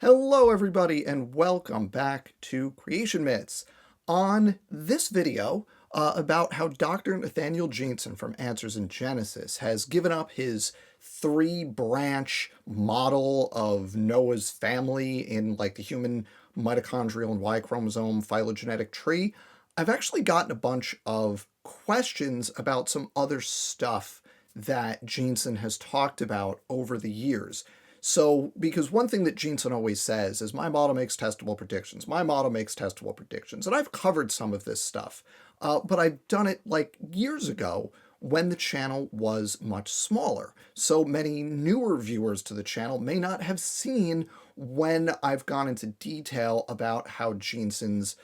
Hello everybody and welcome back to Creation Myths. On this video about how Dr. Nathaniel Jeanson from Answers in Genesis has given up his three-branch model of Noah's family in like the human mitochondrial and Y chromosome phylogenetic tree, I've actually gotten a bunch of questions about some other stuff that Jensen has talked about over the years. So, because one thing that Jeanson always says is, my model makes testable predictions. My model makes testable predictions. And I've covered some of this stuff, but I've done it like years ago when the channel was much smaller. So many newer viewers to the channel may not have seen when I've gone into detail about how Jensens'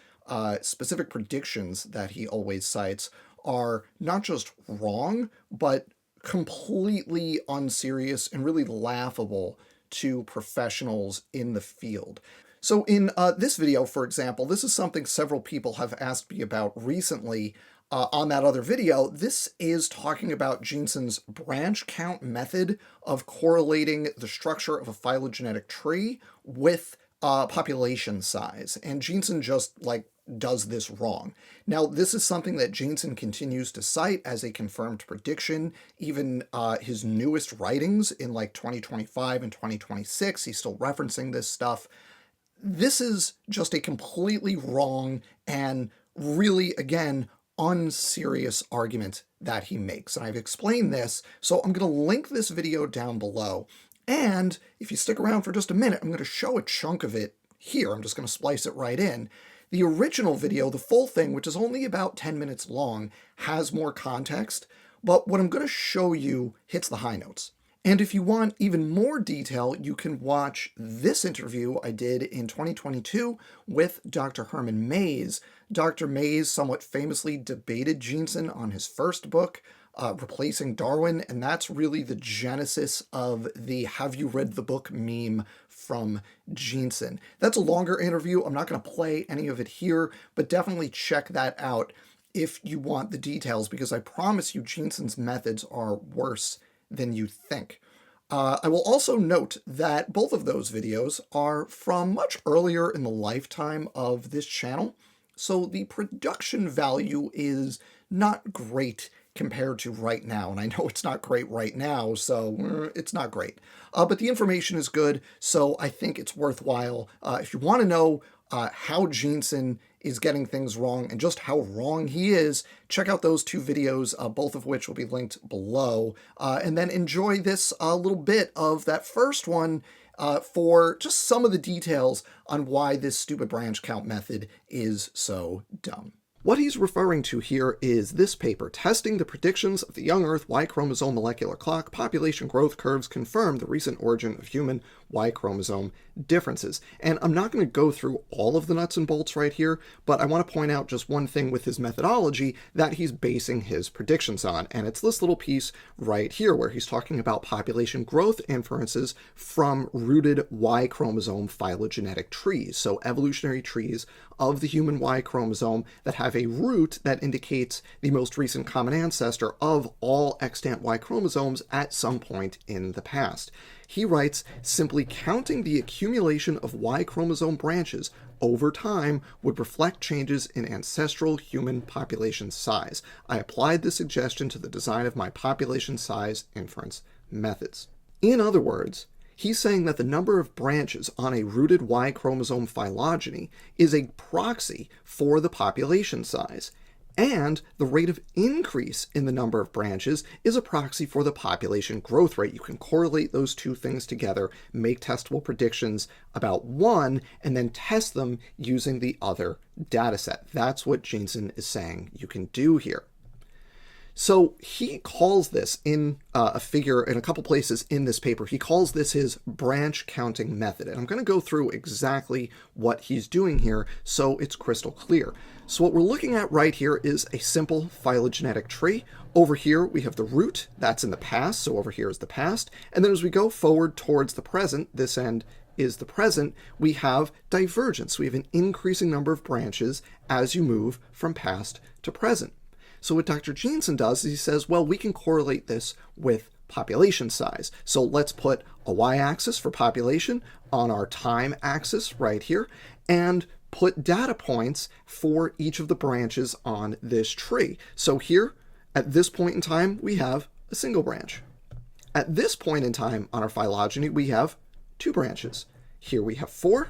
specific predictions that he always cites are not just wrong, but completely unserious and really laughable to professionals in the field. So in this video, for example, this is something several people have asked me about recently on that other video. This is talking about Jensens' branch count method of correlating the structure of a phylogenetic tree with population size. And Jensen just does this wrong. Now, this is something that Jeanson continues to cite as a confirmed prediction. Even his newest writings in 2025 and 2026, he's still referencing this stuff. This is just a completely wrong and really, again, unserious argument that he makes. And I've explained this, so I'm going to link this video down below. And if you stick around for just a minute, I'm going to show a chunk of it here. I'm just going to splice it right in. The original video, the full thing, which is only about 10 minutes long, has more context, but what I'm going to show you hits the high notes. And if you want even more detail, you can watch this interview I did in 2022 with Dr. Herman Maize. Dr. Maize somewhat famously debated Jensen on his first book, Replacing Darwin, and that's really the genesis of the "have you read the book" meme from Jensen. That's a longer interview. I'm not going to play any of it here, but definitely check that out if you want the details, because I promise you Jensen's methods are worse than you think. I will also note that both of those videos are from much earlier in the lifetime of this channel, so the production value is not great compared to right now. And I know it's not great right now, so it's not great. But the information is good, so I think it's worthwhile. If you want to know how Jensen is getting things wrong and just how wrong he is, check out those two videos, both of which will be linked below. And then enjoy this little bit of that first one for just some of the details on why this stupid branch count method is so dumb. What he's referring to here is this paper, Testing the Predictions of the Young Earth Y Chromosome Molecular Clock. Population Growth Curves Confirm the Recent Origin of Human Y Chromosome Differences. And I'm not going to go through all of the nuts and bolts right here, but I want to point out just one thing with his methodology that he's basing his predictions on. And it's this little piece right here where he's talking about population growth inferences from rooted Y chromosome phylogenetic trees. So evolutionary trees of the human Y chromosome that have a root that indicates the most recent common ancestor of all extant Y chromosomes at some point in the past. He writes, simply counting the accumulation of Y chromosome branches over time would reflect changes in ancestral human population size. I applied this suggestion to the design of my population size inference methods. In other words, he's saying that the number of branches on a rooted Y chromosome phylogeny is a proxy for the population size, and the rate of increase in the number of branches is a proxy for the population growth rate. You can correlate those two things together, make testable predictions about one, and then test them using the other data set. That's what Jensen is saying you can do here. So he calls this in a figure in a couple places in this paper. He calls this his branch counting method. And I'm going to go through exactly what he's doing here so it's crystal clear. So what we're looking at right here is a simple phylogenetic tree. Over here we have the root, that's in the past, so over here is the past. And then as we go forward towards the present, this end is the present, we have divergence. We have an increasing number of branches as you move from past to present. So what Dr. Jeanson does is he says, well, we can correlate this with population size. So let's put a y-axis for population on our time axis right here, and put data points for each of the branches on this tree. So here, at this point in time, we have a single branch. At this point in time on our phylogeny, we have 2 branches. Here we have 4,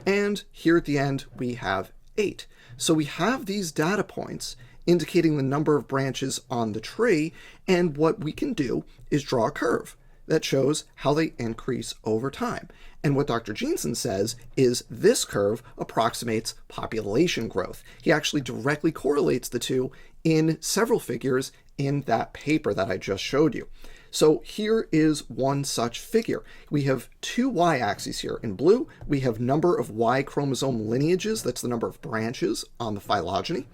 and here at the end, we have 8. So we have these data points indicating the number of branches on the tree, and what we can do is draw a curve that shows how they increase over time. And what Dr. Jeanson says is this curve approximates population growth. He actually directly correlates the two in several figures in that paper that I just showed you. So here is one such figure. We have 2 y-axes here. In blue, we have number of Y chromosome lineages. That's the number of branches on the phylogeny.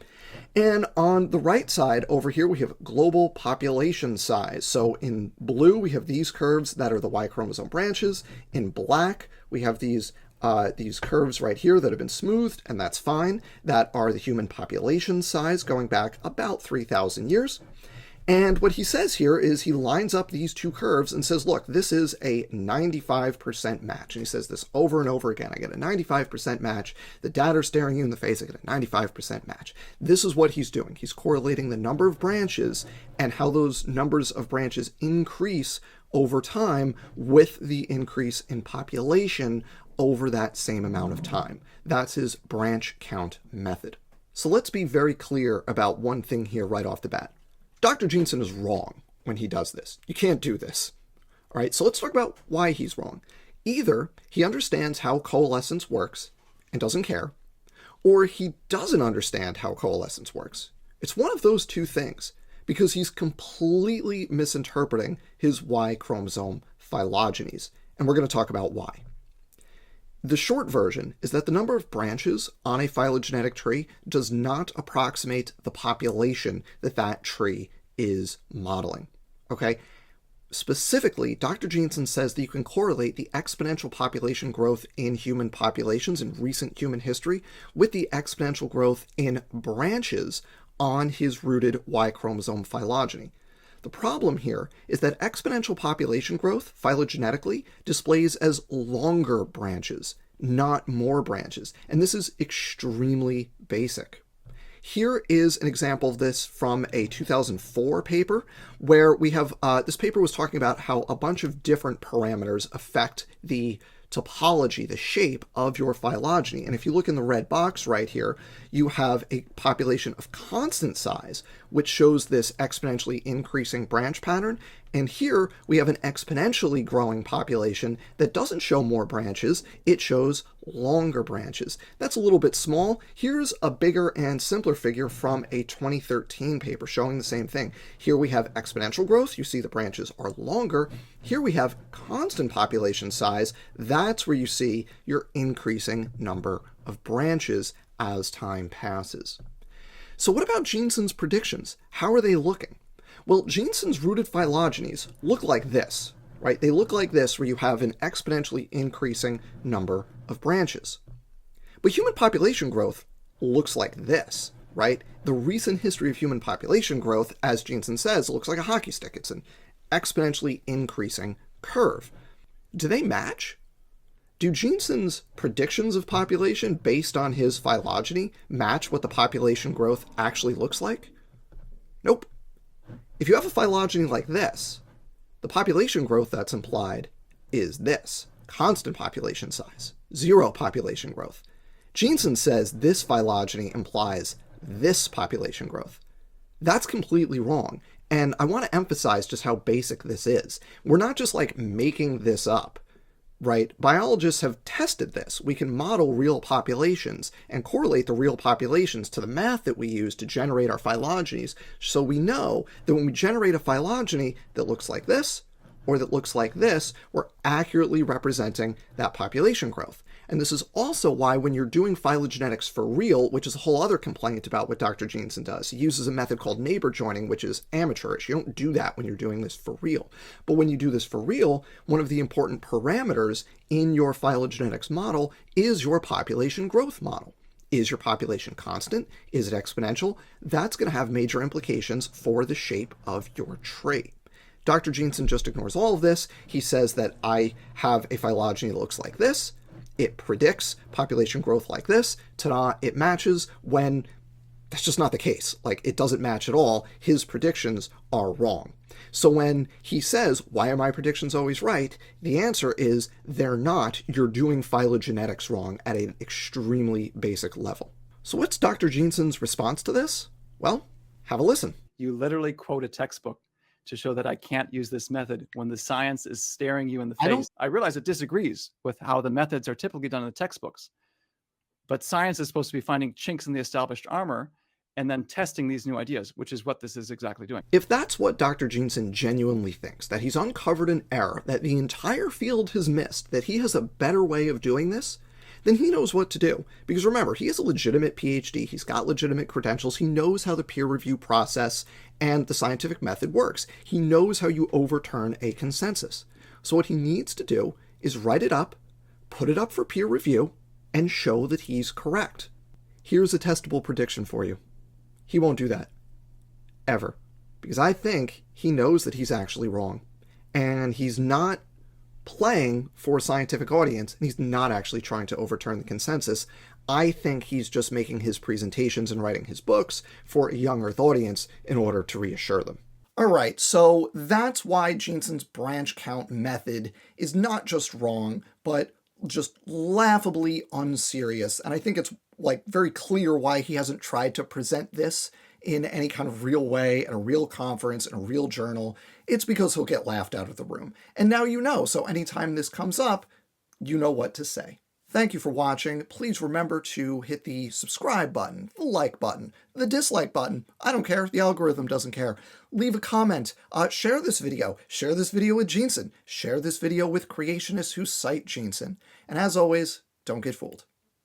And on the right side over here, we have global population size. So in blue, we have these curves that are the Y chromosome branches. In black, we have these curves right here that have been smoothed, and that's fine. That are the human population size going back about 3,000 years. And what he says here is he lines up these 2 curves and says, look, this is a 95% match. And he says this over and over again. I get a 95% match. The data are staring you in the face. I get a 95% match. This is what he's doing. He's correlating the number of branches and how those numbers of branches increase over time with the increase in population over that same amount of time. That's his branch count method. So let's be very clear about one thing here right off the bat. Dr. Jensen is wrong when he does this. You can't do this. All right, so let's talk about why he's wrong. Either he understands how coalescence works and doesn't care, or he doesn't understand how coalescence works. It's one of those 2 things, because he's completely misinterpreting his Y chromosome phylogenies, and we're going to talk about why. The short version is that the number of branches on a phylogenetic tree does not approximate the population that that tree is modeling, okay? Specifically, Dr. Jeanson says that you can correlate the exponential population growth in human populations in recent human history with the exponential growth in branches on his rooted Y chromosome phylogeny. The problem here is that exponential population growth, phylogenetically, displays as longer branches, not more branches, and this is extremely basic. Here is an example of this from a 2004 paper, where we have, this paper was talking about how a bunch of different parameters affect the topology, the shape of your phylogeny. And if you look in the red box right here, you have a population of constant size, which shows this exponentially increasing branch pattern. And here we have an exponentially growing population that doesn't show more branches, it shows longer branches. That's a little bit small. Here's a bigger and simpler figure from a 2013 paper showing the same thing. Here we have exponential growth. You see the branches are longer. Here we have constant population size. That's where you see your increasing number of branches as time passes. So what about Jensens' predictions? How are they looking? Well, Jensens' rooted phylogenies look like this, right? They look like this, where you have an exponentially increasing number of branches. But human population growth looks like this, right? The recent history of human population growth, as Jeanson says, looks like a hockey stick. It's an exponentially increasing curve. Do they match? Do Jensens' predictions of population based on his phylogeny match what the population growth actually looks like? Nope. If you have a phylogeny like this, the population growth that's implied is this: constant population size, 0 population growth. Jeanson says this phylogeny implies this population growth. That's completely wrong, and I want to emphasize just how basic this is. We're not just like making this up, right? Biologists have tested this. We can model real populations and correlate the real populations to the math that we use to generate our phylogenies, so we know that when we generate a phylogeny that looks like this or that looks like this, we're accurately representing that population growth. And this is also why when you're doing phylogenetics for real, which is a whole other complaint about what Dr. Jeanson does, he uses a method called neighbor joining, which is amateurish. You don't do that when you're doing this for real. But when you do this for real, one of the important parameters in your phylogenetics model is your population growth model. Is your population constant? Is it exponential? That's going to have major implications for the shape of your tree. Dr. Jeanson just ignores all of this. He says that I have a phylogeny that looks like this. It predicts population growth like this. Ta-da, it matches, when that's just not the case. Like, it doesn't match at all. His predictions are wrong. So when he says, why are my predictions always right? The answer is, they're not. You're doing phylogenetics wrong at an extremely basic level. So what's Dr. Jensens' response to this? Well, have a listen. You literally quote a textbook to show that I can't use this method when the science is staring you in the face. I realize it disagrees with how the methods are typically done in the textbooks, but science is supposed to be finding chinks in the established armor and then testing these new ideas, which is what this is exactly doing. If that's what Dr. Jeanson genuinely thinks, that he's uncovered an error that the entire field has missed, that he has a better way of doing this, then he knows what to do. Because remember, he has a legitimate PhD, he's got legitimate credentials, he knows how the peer review process and the scientific method works. He knows how you overturn a consensus. So what he needs to do is write it up, put it up for peer review, and show that he's correct. Here's a testable prediction for you. He won't do that. Ever. Because I think he knows that he's actually wrong. And he's not playing for a scientific audience, and he's not actually trying to overturn the consensus. I think he's just making his presentations and writing his books for a young Earth audience in order to reassure them. All right, so that's why Jensens' branch count method is not just wrong, but just laughably unserious. And I think it's like very clear why he hasn't tried to present this in any kind of real way, in a real conference, in a real journal. It's because he'll get laughed out of the room. And now you know, so anytime this comes up, you know what to say. Thank you for watching. Please remember to hit the subscribe button, the like button, the dislike button. I don't care. The algorithm doesn't care. Leave a comment. Share this video. Share this video with Jensen. Share this video with creationists who cite Jensen. And as always, don't get fooled.